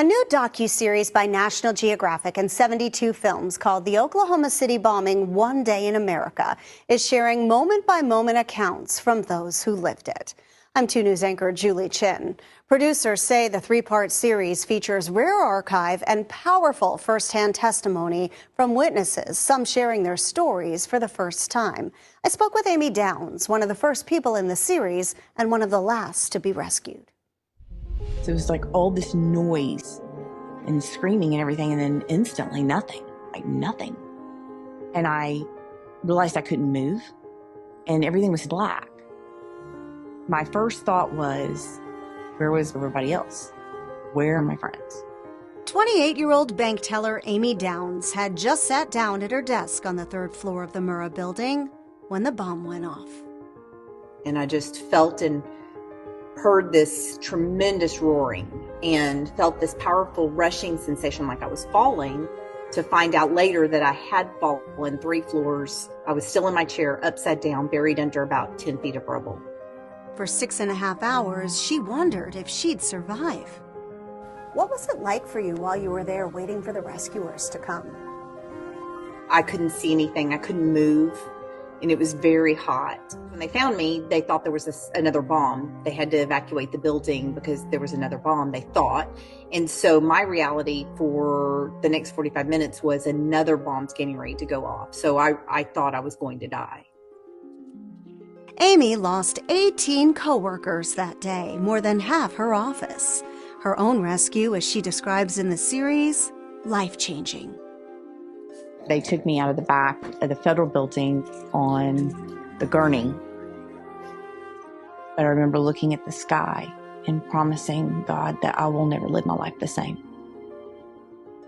A new docuseries by National Geographic and 72 Films called The Oklahoma City Bombing: One Day in America is sharing moment-by-moment accounts from those who lived it. I'm 2 News anchor Julie Chin. Producers say the 3-part series features rare archive and powerful first-hand testimony from witnesses, some sharing their stories for the first time. I spoke with Amy Downs, one of the first people in the series and one of the last to be rescued. So it was like all this noise and screaming and everything, and then instantly nothing, like nothing. And I realized I couldn't move, and everything was black. My first thought was, where was everybody else? Where are my friends? 28-year-old bank teller Amy Downs had just sat down at her desk on the 3rd floor of the Murrah building when the bomb went off. And I just felt and heard this tremendous roaring and felt this powerful rushing sensation like I was falling, to find out later that I had fallen 3 floors. I was still in my chair, upside down, buried under about 10 feet of rubble. For 6.5 hours, she wondered if she'd survive. What was it like for you while you were there waiting for the rescuers to come? I couldn't see anything. I couldn't move, and it was very hot. When they found me, they thought there was another bomb. They had to evacuate the building because there was another bomb, they thought. And so my reality for the next 45 minutes was another bomb's getting ready to go off. So I thought I was going to die. Amy lost 18 coworkers that day, more than half her office. Her own rescue, as she describes in the series, life-changing. They took me out of the back of the federal building on the gurney. But I remember looking at the sky and promising God that I will never live my life the same.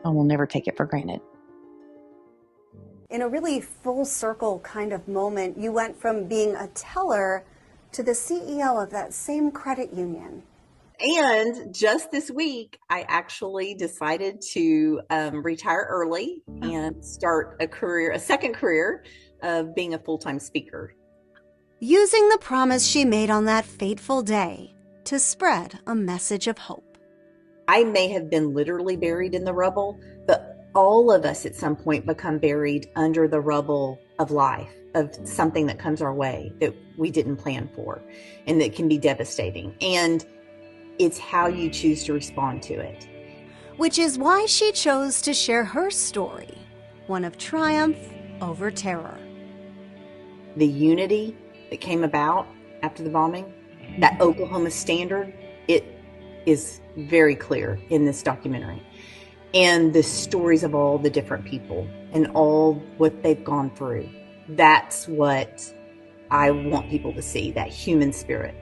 I will never take it for granted. In a really full circle kind of moment, you went from being a teller to the CEO of that same credit union. And just this week, I actually decided to retire early and start a second career of being a full-time speaker. Using the promise she made on that fateful day to spread a message of hope. I may have been literally buried in the rubble, but all of us at some point become buried under the rubble of life, of something that comes our way that we didn't plan for, and that can be devastating. And it's how you choose to respond to it. Which is why she chose to share her story, one of triumph over terror. The unity that came about after the bombing, that Oklahoma standard, it is very clear in this documentary. And the stories of all the different people and all what they've gone through. That's what I want people to see, that human spirit.